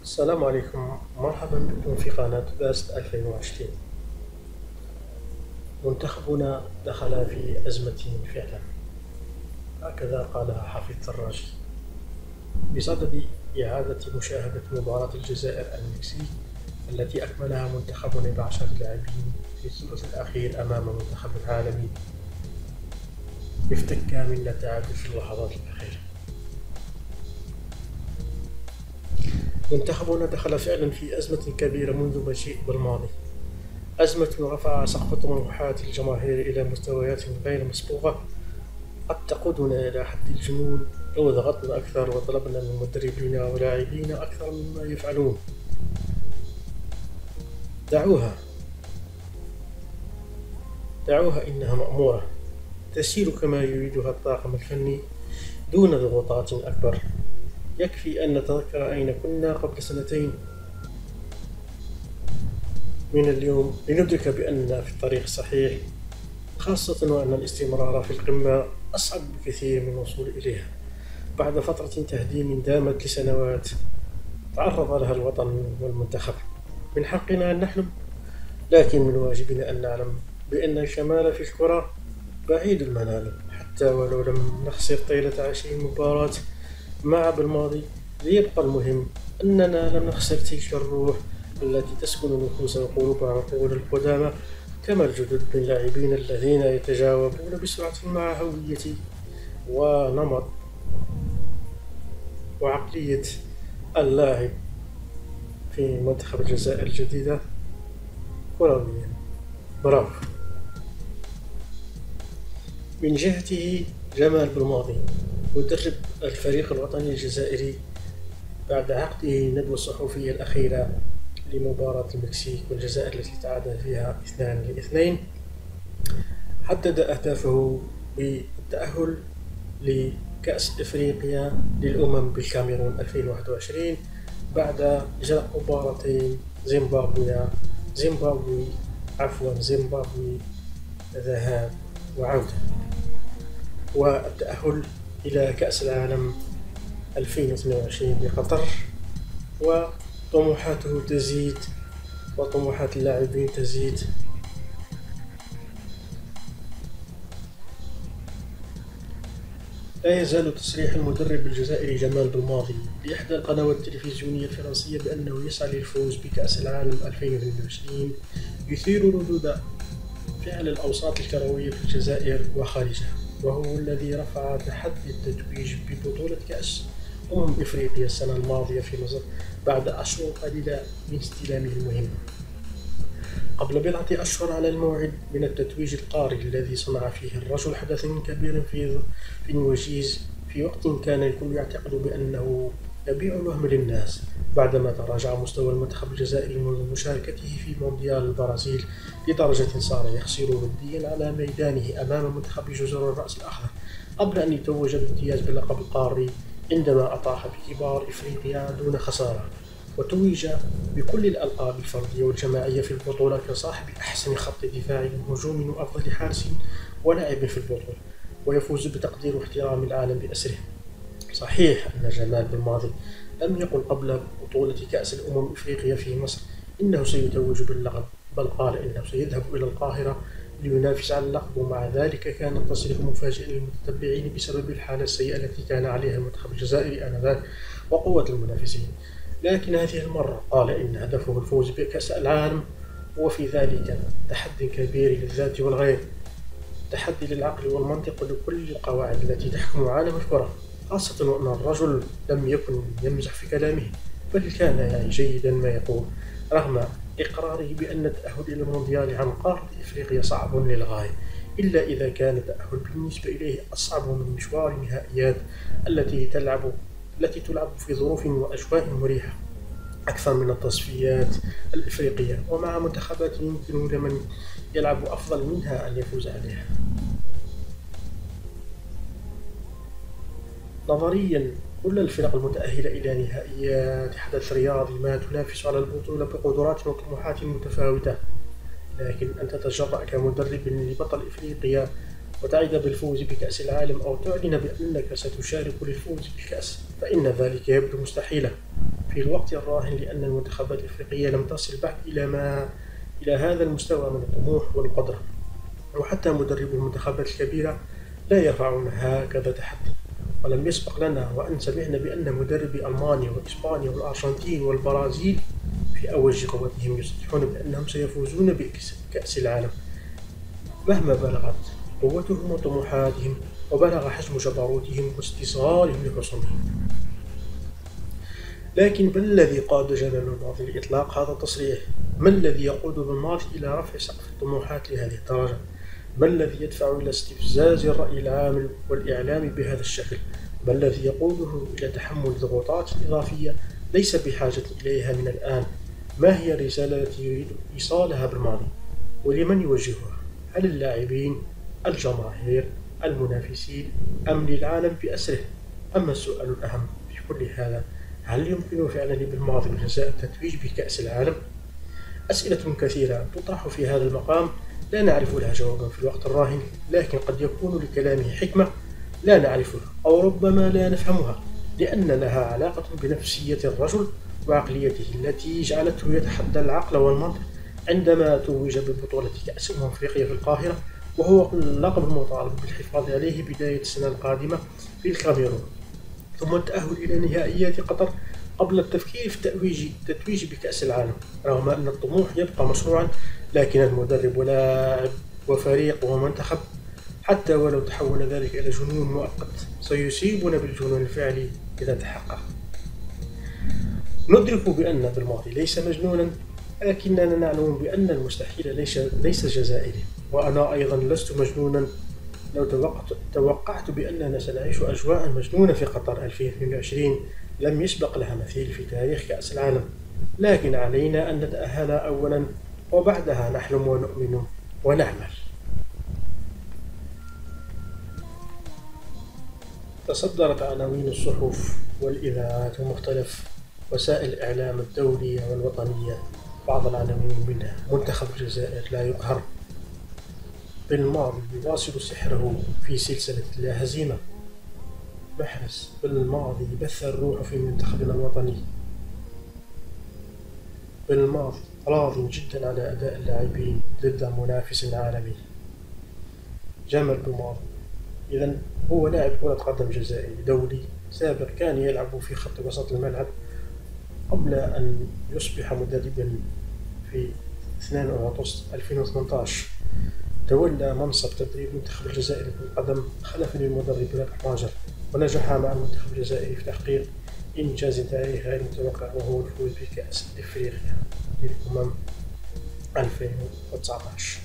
السلام عليكم، مرحبا بكم في قناة باست 2020. منتخبنا دخل في أزمة فعلا، هكذا قالها حفيظ الراجي بصدد إعادة مشاهدة مباراة الجزائر المكسيك التي أكملها منتخبنا ب10 لاعبين في الثلث الأخير أمام منتخب عالمي افتك من التعادل في اللحظات الأخيرة. منتخبنا دخل فعلا في أزمة كبيرة منذ مجيء بالماضي، أزمة رفع سقف طموحات الجماهير إلى مستويات غير مسبوقة قد تقودنا إلى حد الجنون لو ضغطنا أكثر وطلبنا من مدربين ولاعبين أكثر مما يفعلون. دعوها إنها مأمورة تسير كما يريدها الطاقم الفني دون ضغوطات أكبر. يكفي أن نتذكر أين كنا قبل سنتين من اليوم لندرك بأننا في الطريق الصحيح، خاصة وأن الاستمرار في القمة أصعب بكثير من الوصول إليها بعد فترة تهديم دامت لسنوات تعرض لها الوطن والمنتخب. من حقنا أن نحلم، لكن من واجبنا أن نعلم بأن الكمال في الكرة بعيد المنال، حتى ولو لم نخسر طيلة 20 مباراة مع بالماضي. ليبقى المهم أننا لم نخسر تلك الروح التي تسكن نفوس وقلوب عقول القدامى، كما الجدد من اللاعبين الذين يتجاوبون بسرعة مع هوية ونمط وعقلية اللاعب في منتخب الجزائر الجديدة كرويا. برافو. من جهته جمال بالماضي مدرب الفريق الوطني الجزائري، بعد عقده الندوة الصحفية الأخيرة لمباراة المكسيك والجزائر التي تعادل فيها 2-2، حدد أهدافه بالتأهل لكأس إفريقيا للأمم بالكاميرون 2021 بعد إجراء مباراتين زيمبابوي ذهاب وعودة، والتأهل إلى كأس العالم 2022 بقطر. وطموحاته تزيد وطموحات اللاعبين تزيد. لا يزال تصريح المدرب الجزائري جمال بالماضي لإحدى القنوات التلفزيونية الفرنسية بأنه يسعى للفوز بكأس العالم 2022 يثير ردود فعل الأوساط الكروية في الجزائر وخارجها، وهو الذي رفع تحدي التتويج ببطولة كأس إفريقيا السنة الماضية في مصر بعد أشهر قليلة من استلامه المهمة. قبل بضعة أشهر على الموعد من التتويج القاري الذي صنع فيه الرجل حدثا كبيرا في الوجيز، في وقت كان الكل يعتقد بأنه يبيع الوهم للناس، بعدما تراجع مستوى المنتخب الجزائري منذ مشاركته في مونديال البرازيل لدرجة صار يخسر وديا على ميدانه أمام منتخب جزر الرأس الأخضر، قبل أن يتوج بامتياز باللقب القاري عندما أطاح بكبار إفريقيا دون خسارة، وتوج بكل الألقاب الفردية والجماعية في البطولة كصاحب أحسن خط دفاع هجومي وأفضل حارس ولاعب في البطولة، ويفوز بتقدير واحترام العالم بأسره. صحيح أن جمال بالماضي لم يقل قبل بطولة كأس إفريقيا في مصر إنه سيتوج باللقب، بل قال إنه سيذهب إلى القاهرة لينافس على اللقب، ومع ذلك كان التصريح مفاجئا للمتتبعين بسبب الحالة السيئة التي كان عليها المنتخب الجزائري آنذاك وقوة المنافسين. لكن هذه المرة قال إن هدفه الفوز بكأس العالم، وفي ذلك تحدي كبير للذات والغير، تحدي للعقل والمنطق ولكل القواعد التي تحكم عالم الكرة، خاصة وأن الرجل لم يكن يمزح في كلامه، بل كان يعني جيدا ما يقول، رغم إقراره بأن التأهل إلى المونديال عن قارة إفريقيا صعب للغاية، إلا إذا كان التأهل بالنسبة إليه أصعب من مشوار النهائيات التي تلعب في ظروف وأجواء مريحة أكثر من التصفيات الإفريقية، ومع منتخبات يمكن لمن يلعب أفضل منها أن يفوز عليها. نظريا كل الفرق المتأهلة إلى نهائيات حدث رياضي ما تنافس على البطولة بقدرات وطموحات متفاوتة، لكن أن تتجرأ كمدرب لبطل إفريقيا وتعد بالفوز بكأس العالم أو تعلن بأنك ستشارك للفوز بالكأس، فإن ذلك يبدو مستحيلا. في الوقت الراهن، لأن المنتخبات الإفريقية لم تصل بعد إلى هذا المستوى من الطموح والقدرة، وحتى مدربو المنتخبات الكبيرة لا يرفعون هكذا تحدي. ولم يسبق لنا وأن سمعنا بأن مدربي ألمانيا وإسبانيا والأرجنتين والبرازيل في أوج قوتهم يصرحون بأنهم سيفوزون بكأس العالم مهما بلغت قوتهم وطموحاتهم وبلغ حجم جبروتهم واستئصالهم لخصومهم. لكن ما الذي قاد جمال بالماضي لإطلاق هذا التصريح؟ ما الذي يقود بالماضي إلى رفع سقف الطموحات لهذه الدرجة؟ ما الذي يدفع إلى استفزاز الرأي العام والإعلام بهذا الشكل؟ ما الذي يقوده إلى تحمل ضغوطات إضافية ليس بحاجة إليها من الآن؟ ما هي الرسالة التي يريد إيصالها بالماضي؟ ولمن يوجهها؟ هل اللاعبين، الجماهير، المنافسين، أم للعالم بأسره؟ أما السؤال الأهم في كل هذا، هل يمكن فعلا لبالماضي جزاء التتويج بكأس العالم؟ أسئلة كثيرة تطرح في هذا المقام لا نعرف لها جوابا في الوقت الراهن، لكن قد يكون لكلامه حكمة لا نعرفها أو ربما لا نفهمها، لأن لها علاقة بنفسية الرجل وعقليته التي جعلته يتحدى العقل والمنطق عندما توج ببطولة كأس أفريقيا في القاهرة، وهو اللقب المطالب بالحفاظ عليه بداية السنة القادمة في الكاميرون، ثم التأهل إلى نهائيات قطر قبل التفكير في التتويج بكأس العالم. رغم أن الطموح يبقى مشروعا، لكن المدرب ولاعب وفريق ومنتخب حتى ولو تحول ذلك إلى جنون مؤقت سيصيبنا بالجنون الفعلي إذا تحقق. ندرك بأن بالماضي ليس مجنونا، لكننا نعلم بأن المستحيل ليس جزائري، وأنا أيضا لست مجنونا لو توقعت بأننا سنعيش أجواء مجنونة في قطر 2022 لم يسبق لها مثيل في تاريخ كأس العالم، لكن علينا أن نتأهل أولا وبعدها نحلم ونؤمن ونعمل. تصدرت عناوين الصحف والإذاعات ومختلف وسائل الإعلام الدولية والوطنية بعض العناوين منها: منتخب الجزائر لا يقهر، بالماضي يواصل سحره في سلسلة لا هزيمة، محرز بالماضي بث الروح في منتخبنا الوطني، بالماضي راض جدا على أداء اللاعبين ضد منافس عالمي. جمال بالماضي إذن هو لاعب كرة قدم جزائري دولي سابق، كان يلعب في خط وسط الملعب قبل أن يصبح مدربا في 2 أغسطس 2018. تولى منصب تدريب منتخب الجزائر للقدم خلفا للمدرب رابح ماجر، ونجح مع المنتخب الجزائري في تحقيق إنجاز تاريخي غير متوقع، وهو الفوز بكأس إفريقيا للأمم 2019.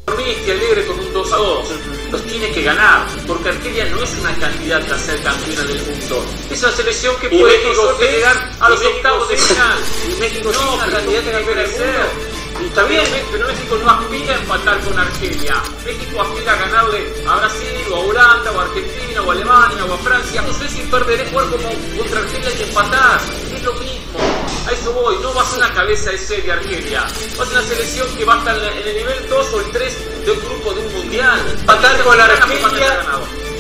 Triste, alegre con un 2-2, los tiene que ganar, porque Argelia no es una candidata a ser campeona del mundo, es una selección que puede llegar a los octavos de final. Y México no, es una candidata a ser. Y está bien, pero México no aspira a empatar con Argelia. México aspira a ganarle a Brasil, o a Holanda, o a Argentina, o a Alemania, o a Francia. No sé si perder es jugar como contra Argelia y empatar, es lo mismo. A eso voy, no va a ser una cabeza de serie Argelia, va a ser una selección que va a estar en el nivel 2 o el 3 de un grupo de un mundial. Empatar con la Argelia,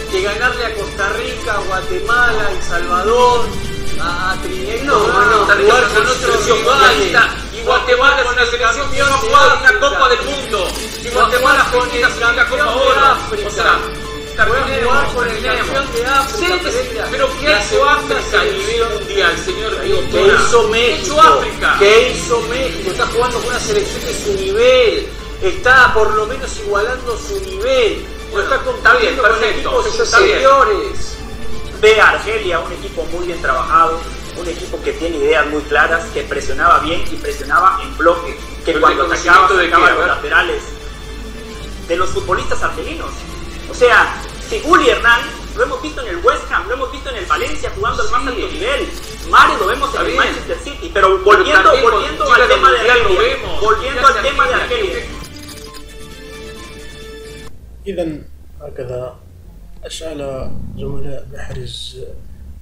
que ganarle a Costa Rica, a Guatemala, a El Salvador, a Trinidad, jugar con otra selección mundialista. Y Guatemala es una selección que no ha jugado en una Copa del Mundo. Y Guatemala con la Copa Oro. O sea, jugar con el campeón de África. Pero ¿qué ha hecho África a nivel mundial, señor Riotona? ¿Qué hizo México? ¿Qué hizo México? Está jugando con una selección de su nivel. Está por lo menos igualando su nivel. Bueno, está bien, perfecto. Con equipos superiores. Ve a Argelia, un equipo muy bien trabajado, un equipo que tiene ideas muy claras, que presionaba bien y presionaba en bloque, que cuando atacaba los laterales de los futbolistas argelinos. O sea, si Juli Hernán lo hemos visto en el West Ham, lo hemos visto en el Valencia jugando al más alto nivel. Mario lo vemos en el Manchester City, pero volviendo al tema de Argelia, إذن هكذا أشعل زملاء محرز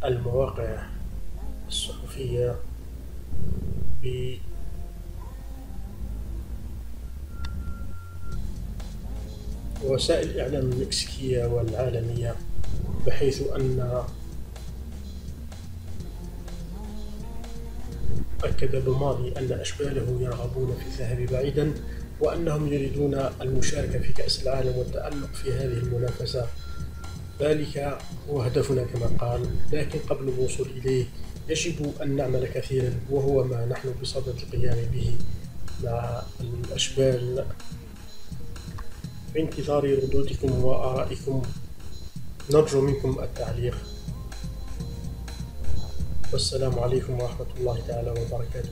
المواقع الصحفية بوسائل الإعلام المكسيكية والعالمية، بحيث أن أكد بالماضي أن أشباله يرغبون في الذهاب بعيدا، وأنهم يريدون المشاركة في كأس العالم والتألق في هذه المنافسة. ذلك هو هدفنا كما قال، لكن قبل الوصول إليه يجب أن نعمل كثيرا، وهو ما نحن بصدد القيام به مع الأشبال. في انتظار ردودكم وآرائكم، نرجو منكم التعليق، والسلام عليكم ورحمة الله تعالى وبركاته.